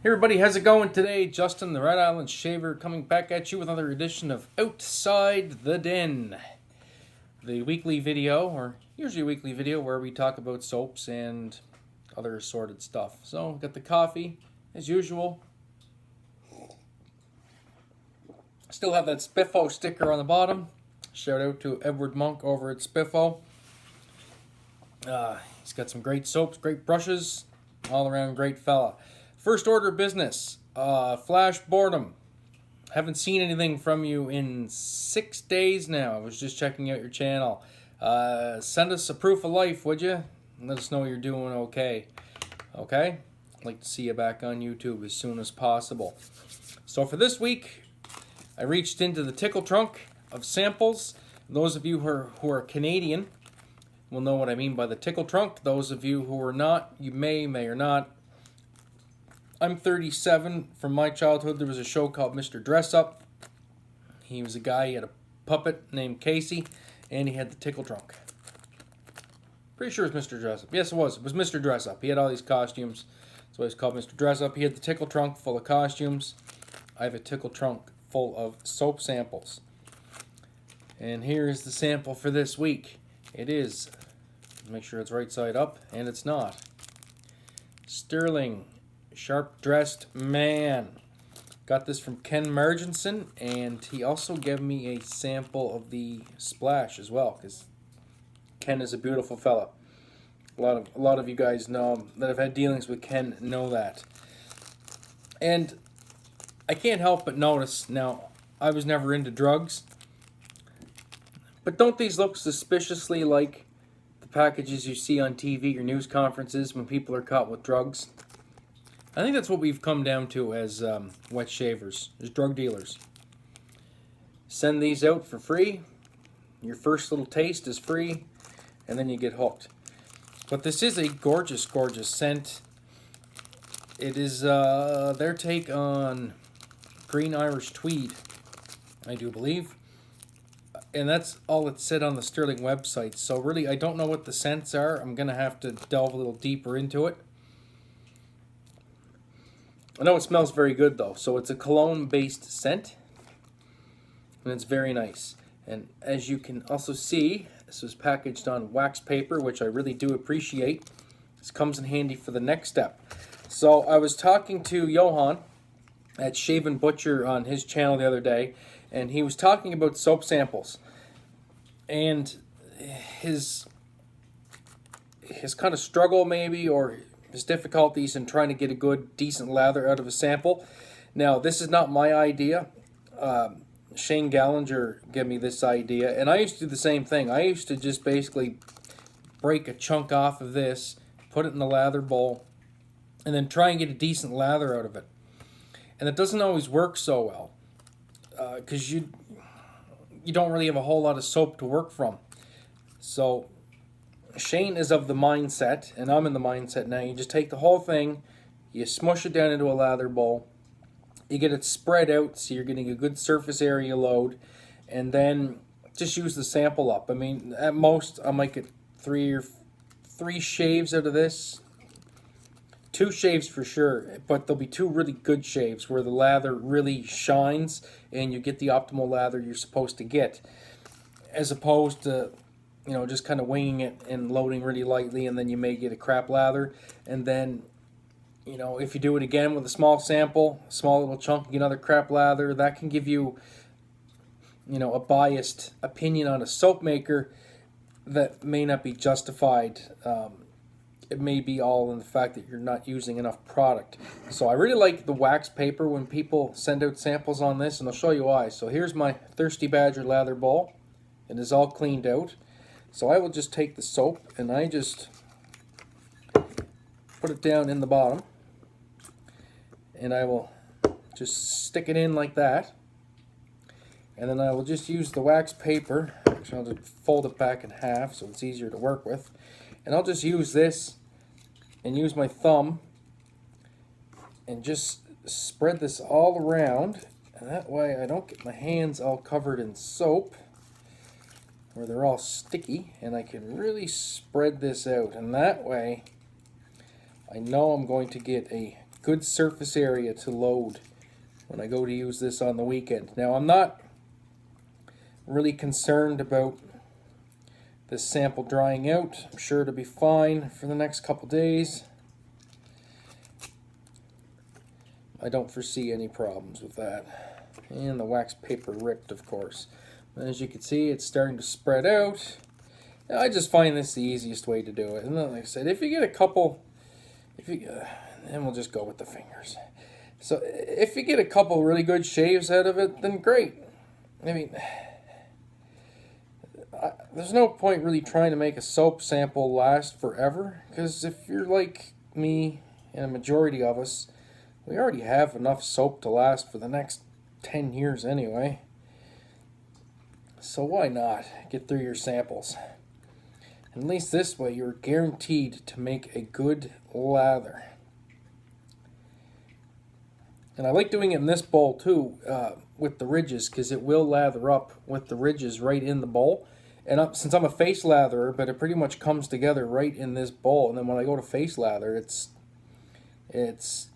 Hey everybody, how's it going today? Justin, the Red Island Shaver, coming back at you with another edition of Outside the Den. The weekly video, or usually a weekly video, where we talk about soaps and other assorted stuff. So, got the coffee, as usual. Still have that Spiffo sticker on the bottom. Shout out to Edward Monk over at Spiffo. He's got some great soaps, great brushes, all around great fella. First order of business, Flash Boredom. Haven't seen anything from you in 6 days now. I was just checking out your channel. Send us a proof of life, would you? Let us know you're doing okay. Okay? I'd like to see you back on YouTube as soon as possible. So for this week, I reached into the tickle trunk of samples. Those of you who are Canadian will know what I mean by the tickle trunk. Those of you who are not, you may or not. I'm 37. From my childhood, there was a show called Mr. Dress Up. He was a guy, he had a puppet named Casey, and he had the tickle trunk. Pretty sure it was Mr. Dress Up. Yes, it was. It was Mr. Dress Up. He had all these costumes. That's why it's called Mr. Dress Up. He had the tickle trunk full of costumes. I have a tickle trunk full of soap samples. And here is the sample for this week. It is, make sure it's right side up, and it's not. Stirling Sharp Dressed Man. Got this from Ken Marginson, and he also gave me a sample of the splash as well, because Ken is a beautiful fella. A lot of you guys know that have had dealings with Ken know that. And I can't help but notice, now, I was never into drugs, but don't these look suspiciously like the packages you see on TV or news conferences when people are caught with drugs? I think that's what we've come down to as wet shavers, as drug dealers. Send these out for free. Your first little taste is free, and then you get hooked. But this is a gorgeous, gorgeous scent. It is their take on green Irish tweed, I do believe. And that's all it said on the Stirling website. So really, I don't know what the scents are. I'm going to have to delve a little deeper into it. I know it smells very good though. So it's a cologne-based scent, and it's very nice. And as you can also see, this was packaged on wax paper, which I really do appreciate. This comes in handy for the next step. So I was talking to Johan at Shaven Butcher on his channel the other day, and he was talking about soap samples and his kind of struggle maybe, or his difficulties in trying to get a good, decent lather out of a sample. Now, this is not my idea. Shane Gallinger gave me this idea, and I used to do the same thing. I used to just basically break a chunk off of this, put it in the lather bowl, and then try and get a decent lather out of it. And it doesn't always work so well, because you don't really have a whole lot of soap to work from. So Shane is of the mindset, and I'm in the mindset now, you just take the whole thing, you smush it down into a lather bowl, you get it spread out so you're getting a good surface area load, and then just use the sample up. I mean, at most I might get three shaves out of this. 2 shaves for sure, but there'll be 2 really good shaves where the lather really shines and you get the optimal lather you're supposed to get, as opposed to, you know, just kind of winging it and loading really lightly, and then you may get a crap lather. And then, you know, if you do it again with a small sample, small little chunk, you get another crap lather, that can give you, you know, a biased opinion on a soap maker that may not be justified. It may be all in the fact that you're not using enough product. So I really like the wax paper when people send out samples on this, and I'll show you why. So here's my Thirsty Badger lather bowl. It is all cleaned out. So I will just take the soap and I just put it down in the bottom, and I will just stick it in like that, and then I will just use the wax paper. Actually, I'll just fold it back in half so it's easier to work with, and I'll just use this and use my thumb and just spread this all around, and that way I don't get my hands all covered in soap where they're all sticky, and I can really spread this out, and that way I know I'm going to get a good surface area to load when I go to use this on the weekend. Now, I'm not really concerned about this sample drying out. I'm sure it'll be fine for the next couple days. I don't foresee any problems with that. And the wax paper ripped, of course. As you can see, it's starting to spread out. I just find this the easiest way to do it. And then, like I said, if you get a couple, and we'll just go with the fingers. So if you get a couple really good shaves out of it, then great. I mean, there's no point really trying to make a soap sample last forever, because if you're like me and a majority of us, we already have enough soap to last for the next 10 years anyway. So why not get through your samples? At least this way you're guaranteed to make a good lather. And I like doing it in this bowl too, with the ridges, because it will lather up with the ridges right in the bowl. And since I'm a face latherer, but it pretty much comes together right in this bowl. And then when I go to face lather, it's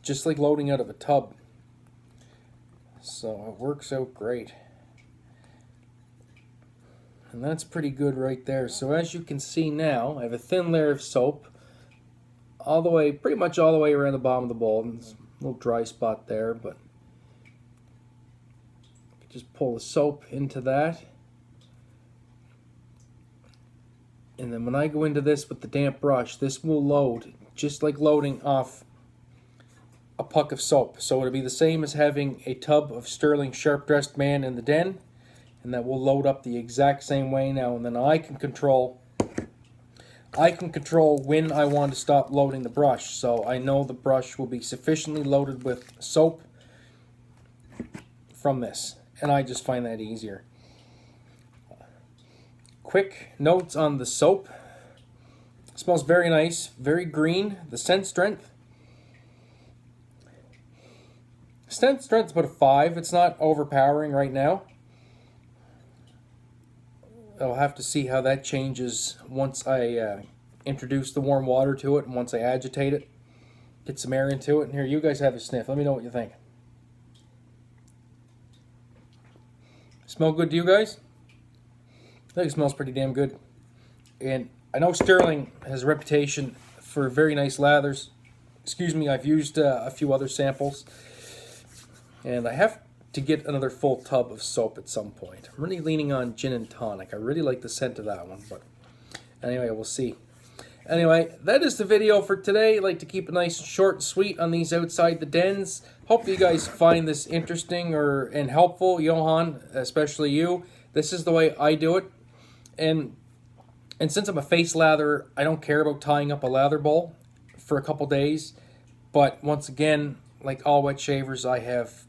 just like loading out of a tub. So it works out great. And that's pretty good right there. So as you can see now, I have a thin layer of soap all the way, pretty much all the way around the bottom of the bowl. And there's a little dry spot there, but just pull the soap into that. And then when I go into this with the damp brush, this will load just like loading off a puck of soap. So it'll be the same as having a tub of Stirling Sharp Dresses Man in the den, and that will load up the exact same way now. And then I can control when I want to stop loading the brush. So I know the brush will be sufficiently loaded with soap from this, and I just find that easier. Quick notes on the soap. It smells very nice, very green. The scent strength. Scent strength is about a 5. It's not overpowering right now. I'll have to see how that changes once I introduce the warm water to it and once I agitate it, get some air into it. And here, you guys have a sniff. Let me know what you think. Smell good to you guys? I think it smells pretty damn good. And I know Stirling has a reputation for very nice lathers. Excuse me, I've used a few other samples. And I have to get another full tub of soap at some point. I'm really leaning on gin and tonic. I really like the scent of that one, but anyway, we'll see. Anyway, that is the video for today. I like to keep it nice and short and sweet on these outside the dens. Hope you guys find this interesting and helpful. Johan, especially you. This is the way I do it. And since I'm a face latherer, I don't care about tying up a lather bowl for a couple days. But once again, like all wet shavers, I have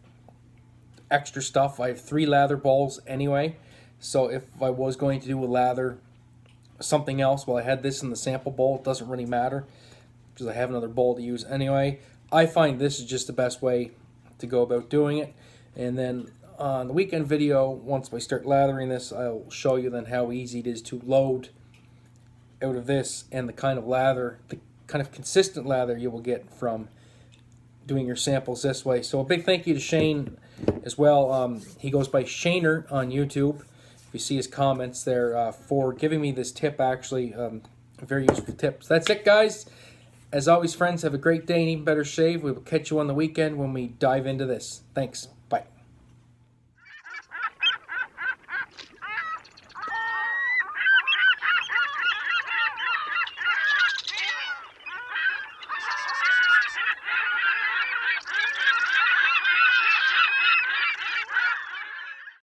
extra stuff. I have 3 lather bowls anyway. So if I was going to do a lather something else, well, I had this in the sample bowl. It doesn't really matter because I have another bowl to use anyway. I find this is just the best way to go about doing it. And then on the weekend video, once I start lathering this, I'll show you then how easy it is to load out of this and the kind of lather, the kind of consistent lather you will get from doing your samples this way. So a big thank you to Shane as well. He goes by Shaner on YouTube. If you see his comments there, for giving me this tip, actually, a very useful tip. So that's it, guys. As always, friends, have a great day and even better shave. We will catch you on the weekend when we dive into this. Thanks.